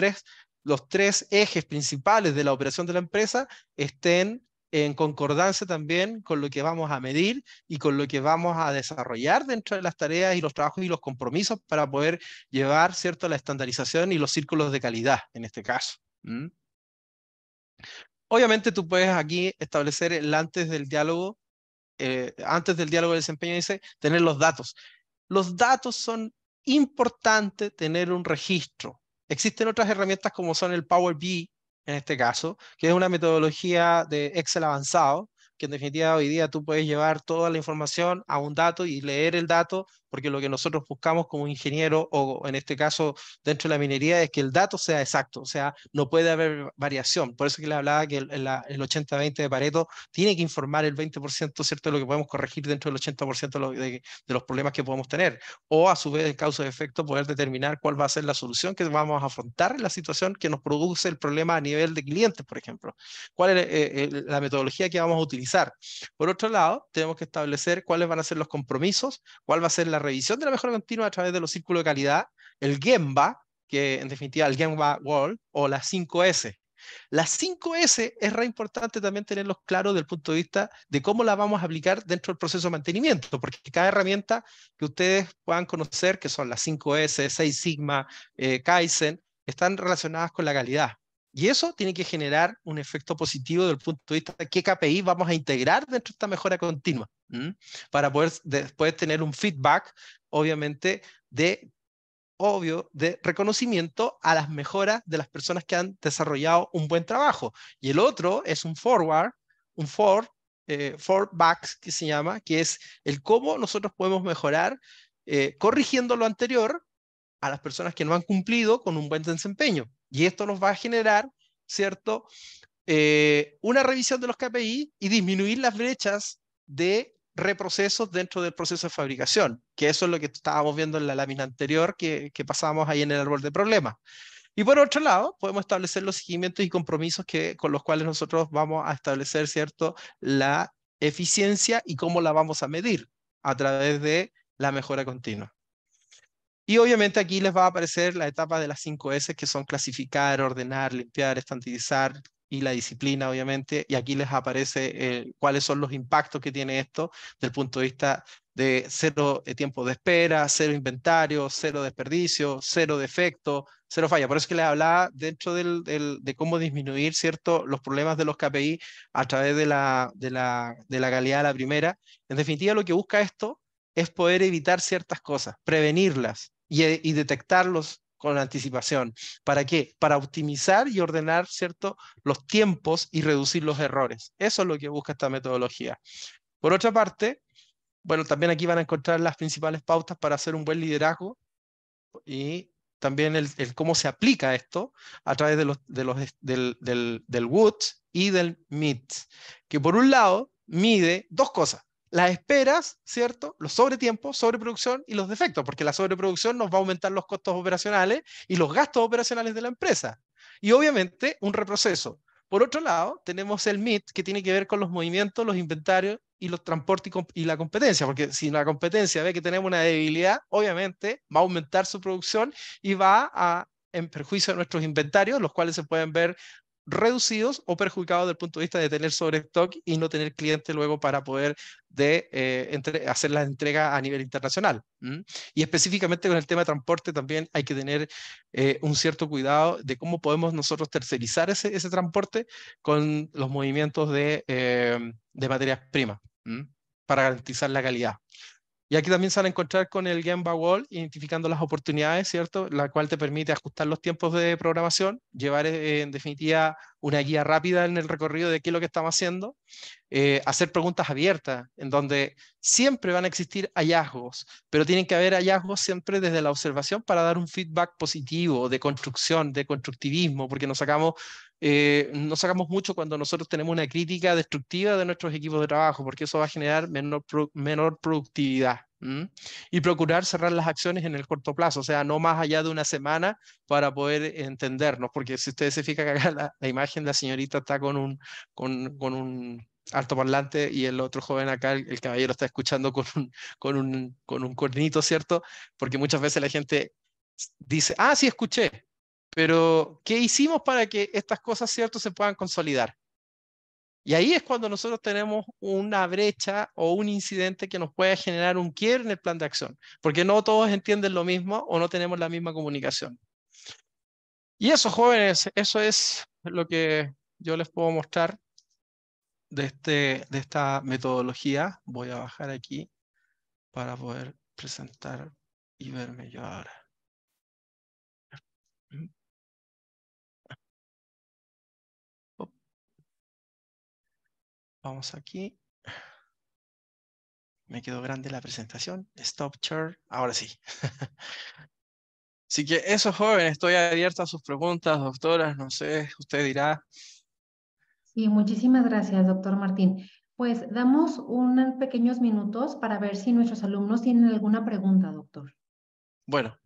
tres ejes principales de la operación de la empresa estén en concordancia también con lo que vamos a medir y con lo que vamos a desarrollar dentro de las tareas y los trabajos y los compromisos para poder llevar, ¿cierto?, la estandarización y los círculos de calidad en este caso. ¿Mm? Obviamente tú puedes aquí establecer el antes del diálogo de desempeño, dice, tener los datos. Los datos son importantes, tener un registro. Existen otras herramientas como son el Power BI, en este caso, que es una metodología de Excel avanzado, que en definitiva hoy día tú puedes llevar toda la información a un dato y leer el dato, porque lo que nosotros buscamos como ingeniero, o en este caso dentro de la minería, es que el dato sea exacto, o sea, no puede haber variación. Por eso que le hablaba que el 80-20 de Pareto tiene que informar el 20%, ¿cierto?, de lo que podemos corregir dentro del 80% de los problemas que podemos tener, o a su vez en causa de efecto poder determinar cuál va a ser la solución que vamos a afrontar en la situación que nos produce el problema a nivel de clientes, por ejemplo. ¿Cuál es la metodología que vamos a utilizar? Por otro lado, tenemos que establecer cuáles van a ser los compromisos, cuál va a ser la revisión de la mejora continua a través de los círculos de calidad, el Gemba, que en definitiva el Gemba Wall, o las 5S. Las 5S es re importante también tenerlos claros desde el punto de vista de cómo la vamos a aplicar dentro del proceso de mantenimiento, porque cada herramienta que ustedes puedan conocer, que son las 5S, 6 Sigma, Kaizen, están relacionadas con la calidad. Y eso tiene que generar un efecto positivo desde el punto de vista de qué KPI vamos a integrar dentro de esta mejora continua, para poder después tener un feedback, obviamente, de reconocimiento a las mejoras de las personas que han desarrollado un buen trabajo. Y el otro es un forward, un forward que se llama, que es el cómo nosotros podemos mejorar corrigiendo lo anterior a las personas que no han cumplido con un buen desempeño. Y esto nos va a generar, ¿cierto? Una revisión de los KPI y disminuir las brechas de reprocesos dentro del proceso de fabricación, que eso es lo que estábamos viendo en la lámina anterior que pasábamos ahí en el árbol de problemas. Y por otro lado, podemos establecer los seguimientos y compromisos con los cuales nosotros vamos a establecer, ¿cierto?, la eficiencia y cómo la vamos a medir a través de la mejora continua. Y obviamente aquí les va a aparecer la etapa de las 5S, que son clasificar, ordenar, limpiar, estandarizar y la disciplina, obviamente. Y aquí les aparece cuáles son los impactos que tiene esto desde el punto de vista de cero tiempo de espera, cero inventario, cero desperdicio, cero defecto, cero falla. Por eso es que les hablaba dentro de cómo disminuir, ¿cierto?, los problemas de los KPI a través de la calidad de la primera. En definitiva, lo que busca esto es poder evitar ciertas cosas, prevenirlas y detectarlos con anticipación. ¿Para qué? Para optimizar y ordenar, ¿cierto?, los tiempos y reducir los errores. Eso es lo que busca esta metodología. Por otra parte, bueno, también aquí van a encontrar las principales pautas para hacer un buen liderazgo y también el cómo se aplica esto a través del WOOD y del MIT, que por un lado mide dos cosas: las esperas, ¿cierto?, los sobretiempos, sobreproducción y los defectos, porque la sobreproducción nos va a aumentar los costos operacionales y los gastos operacionales de la empresa. Y obviamente un reproceso. Por otro lado, tenemos el MIT, que tiene que ver con los movimientos, los inventarios y los transportes y la competencia, porque si la competencia ve que tenemos una debilidad, obviamente va a aumentar su producción y va en perjuicio de nuestros inventarios, los cuales se pueden ver reducidos o perjudicados desde el punto de vista de tener sobrestock y no tener cliente luego para poder hacer la entrega a nivel internacional. Y específicamente con el tema de transporte también hay que tener un cierto cuidado de cómo podemos nosotros tercerizar ese transporte con los movimientos de materias primas para garantizar la calidad. Y aquí también se van a encontrar con el Gemba Wall, identificando las oportunidades, ¿cierto?, la cual te permite ajustar los tiempos de programación, llevar en definitiva una guía rápida en el recorrido de qué es lo que estamos haciendo, hacer preguntas abiertas, en donde siempre van a existir hallazgos, pero tienen que haber hallazgos siempre desde la observación para dar un feedback positivo, de construcción, de constructivismo, porque nos sacamos mucho cuando nosotros tenemos una crítica destructiva de nuestros equipos de trabajo, porque eso va a generar menor productividad. Y procurar cerrar las acciones en el corto plazo, o sea, no más allá de una semana para poder entendernos, porque si ustedes se fijan que acá la imagen de la señorita está con un altoparlante y el otro joven acá, el caballero, está escuchando con un cornito, ¿cierto? Porque muchas veces la gente dice, ah, sí, escuché, pero ¿qué hicimos para que estas cosas, ¿cierto?, se puedan consolidar? Y ahí es cuando nosotros tenemos una brecha o un incidente que nos puede generar un quiebre en el plan de acción, porque no todos entienden lo mismo o no tenemos la misma comunicación. Y eso, jóvenes, eso es lo que yo les puedo mostrar de esta metodología. Voy a bajar aquí para poder presentar y verme yo ahora. Vamos aquí. Me quedó grande la presentación. Stop share. Ahora sí. Así que eso, jóvenes, estoy abierto a sus preguntas, doctoras. No sé, usted dirá. Sí, muchísimas gracias, doctor Martín. Pues damos unos pequeños minutos para ver si nuestros alumnos tienen alguna pregunta, doctor. Bueno,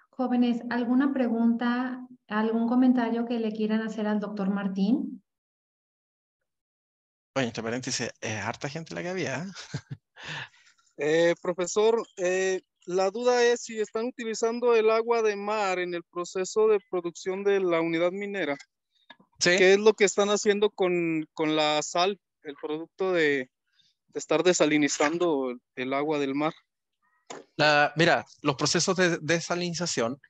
Jóvenes, ¿alguna pregunta, algún comentario que le quieran hacer al doctor Martín? oye, entre paréntesis, es harta gente la que había. Profesor, la duda es si están utilizando el agua de mar en el proceso de producción de la unidad minera. Sí. ¿Qué es lo que están haciendo con la sal, el producto de estar desalinizando el agua del mar? Mira, los procesos de desalinización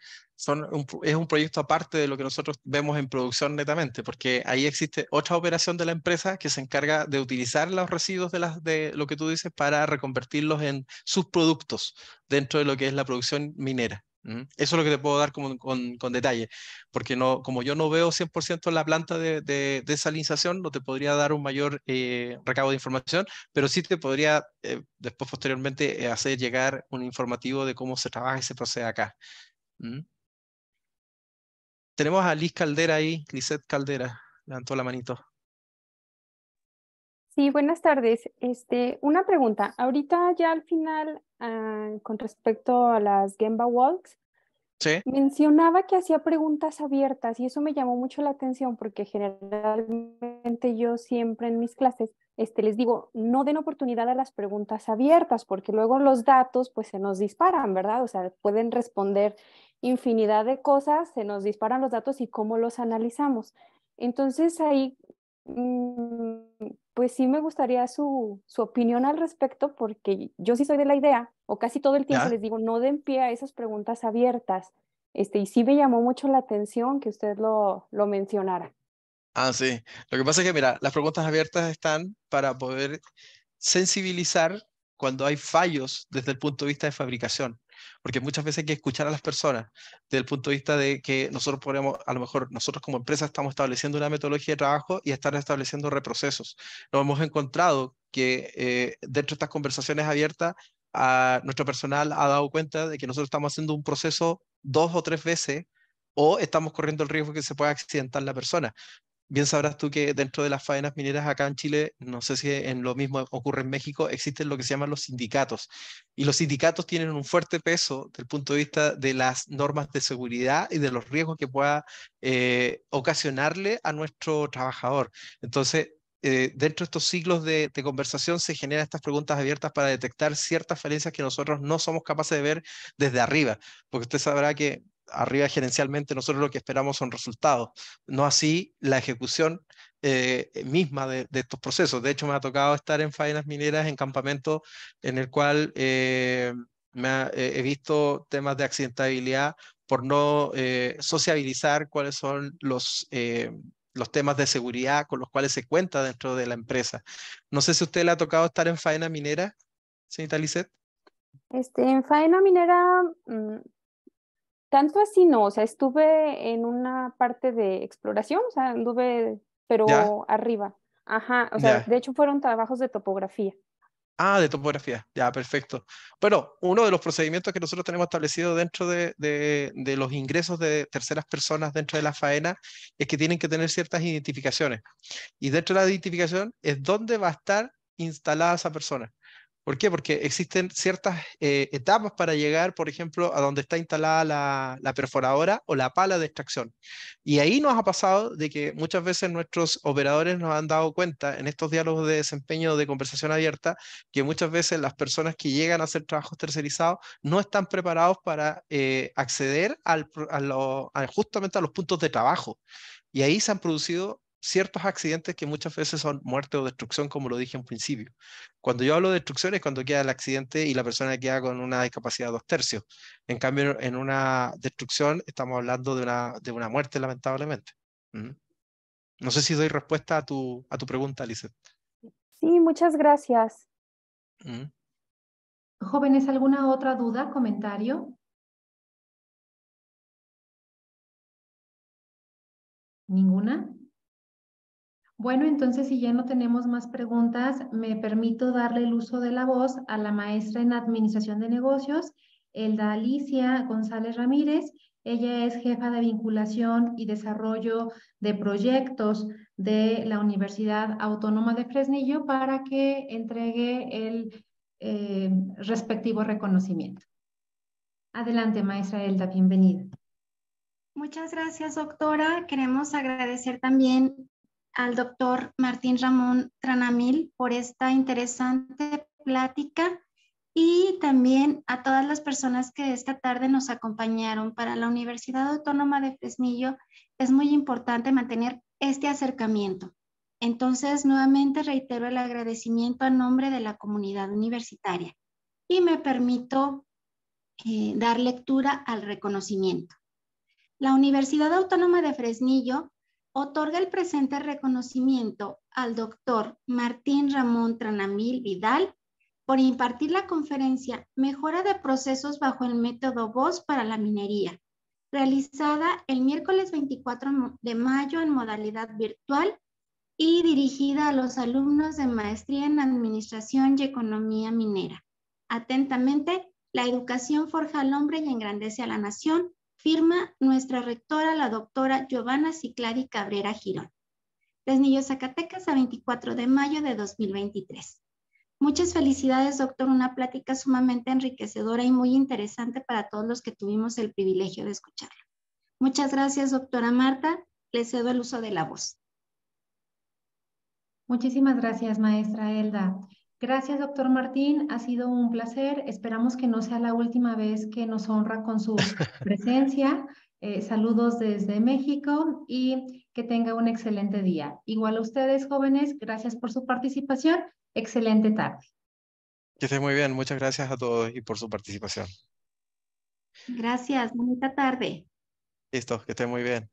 es un proyecto aparte de lo que nosotros vemos en producción netamente, porque ahí existe otra operación de la empresa que se encarga de utilizar los residuos de lo que tú dices para reconvertirlos en subproductos dentro de lo que es la producción minera. ¿Mm? Eso es lo que te puedo dar con detalle, porque no, como yo no veo 100% la planta de desalinización, no te podría dar un mayor recabo de información, pero sí te podría después posteriormente hacer llegar un informativo de cómo se trabaja y se procede acá. ¿Mm? Tenemos a Liz Caldera ahí, Lisette Caldera, levantó la manito. Sí, buenas tardes. Una pregunta. Ahorita ya al final, con respecto a las Gemba Walks, Sí, mencionaba que hacía preguntas abiertas y eso me llamó mucho la atención porque generalmente yo siempre en mis clases les digo, no den oportunidad a las preguntas abiertas porque luego los datos pues se nos disparan, ¿verdad? O sea, pueden responder infinidad de cosas, se nos disparan los datos y cómo los analizamos. Entonces ahí, pues sí me gustaría su opinión al respecto porque yo sí soy de la idea, o casi todo el tiempo ya. les digo, no den pie a esas preguntas abiertas. Y sí me llamó mucho la atención que usted lo mencionara. Ah, sí. Lo que pasa es que, mira, las preguntas abiertas están para poder sensibilizar cuando hay fallos desde el punto de vista de fabricación, porque muchas veces hay que escuchar a las personas desde el punto de vista de que nosotros podemos, a lo mejor nosotros como empresa estamos estableciendo una metodología de trabajo y están estableciendo reprocesos. Nos hemos encontrado que dentro de estas conversaciones abiertas, nuestro personal ha dado cuenta de que nosotros estamos haciendo un proceso 2 o 3 veces o estamos corriendo el riesgo que se pueda accidentar la persona. Bien sabrás tú que dentro de las faenas mineras acá en Chile, no sé si en lo mismo ocurre en México, existen lo que se llaman los sindicatos. Y los sindicatos tienen un fuerte peso desde el punto de vista de las normas de seguridad y de los riesgos que pueda ocasionarle a nuestro trabajador. Entonces, dentro de estos ciclos de conversación se generan estas preguntas abiertas para detectar ciertas falencias que nosotros no somos capaces de ver desde arriba, porque usted sabrá que arriba gerencialmente nosotros lo que esperamos son resultados, no así la ejecución misma de estos procesos. De hecho, me ha tocado estar en faenas mineras, en campamentos, en el cual he visto temas de accidentabilidad por no sociabilizar cuáles son los temas de seguridad con los cuales se cuenta dentro de la empresa. No sé si a usted le ha tocado estar en faena minera, señorita Lisette. En faena minera, tanto así no, o sea, estuve en una parte de exploración, o sea, anduve, Ya, pero arriba. Ajá, o sea, ya. de hecho fueron trabajos de topografía. Ah, de topografía, ya, perfecto. Bueno, uno de los procedimientos que nosotros tenemos establecido dentro de los ingresos de terceras personas dentro de la faena es que tienen que tener ciertas identificaciones. Y dentro de la identificación es dónde va a estar instalada esa persona. ¿Por qué? Porque existen ciertas etapas para llegar, por ejemplo, a donde está instalada la perforadora o la pala de extracción. Y ahí nos ha pasado de que muchas veces nuestros operadores nos han dado cuenta en estos diálogos de desempeño de conversación abierta que muchas veces las personas que llegan a hacer trabajos tercerizados no están preparados para acceder justamente a los puntos de trabajo. Y ahí se han producido ciertos accidentes que muchas veces son muerte o destrucción, como lo dije en principio. Cuando yo hablo de destrucción es cuando queda el accidente y la persona queda con una discapacidad 2/3. En cambio, en una destrucción estamos hablando de una muerte, lamentablemente. ¿Mm? No sé si doy respuesta a tu pregunta, Lizeth. Sí, muchas gracias. ¿Mm? Jóvenes, ¿alguna otra duda, comentario? ¿Ninguna? Bueno, entonces si ya no tenemos más preguntas, me permito darle el uso de la voz a la maestra en Administración de Negocios, Elda Alicia González Ramírez. Ella es jefa de vinculación y desarrollo de proyectos de la Universidad Autónoma de Fresnillo para que entregue el respectivo reconocimiento. Adelante, maestra Elda, bienvenida. Muchas gracias, doctora. Queremos agradecer también al doctor Martín Ramón Tranamil por esta interesante plática y también a todas las personas que esta tarde nos acompañaron. Para la Universidad Autónoma de Fresnillo es muy importante mantener este acercamiento. Entonces, nuevamente reitero el agradecimiento a nombre de la comunidad universitaria y me permito dar lectura al reconocimiento. La Universidad Autónoma de Fresnillo otorga el presente reconocimiento al doctor Martín Ramón Tranamil Vidal por impartir la conferencia Mejora de procesos bajo el método VOS para la minería, realizada el miércoles 24 de mayo en modalidad virtual y dirigida a los alumnos de Maestría en Administración y Economía Minera. Atentamente, la educación forja al hombre y engrandece a la nación. Firma nuestra rectora, la doctora Giovanna Ciclari Cabrera Girón. Fresnillo, Zacatecas, a 24 de mayo de 2023. Muchas felicidades, doctor. Una plática sumamente enriquecedora y muy interesante para todos los que tuvimos el privilegio de escucharla. Muchas gracias, doctora Marta. Le cedo el uso de la voz. Muchísimas gracias, maestra Elda. Gracias, doctor Martín. Ha sido un placer. Esperamos que no sea la última vez que nos honra con su presencia. Saludos desde México y que tenga un excelente día. Igual a ustedes, jóvenes, gracias por su participación. Excelente tarde. Que esté muy bien. Muchas gracias a todos y por su participación. Gracias. Bonita tarde. Listo, que esté muy bien.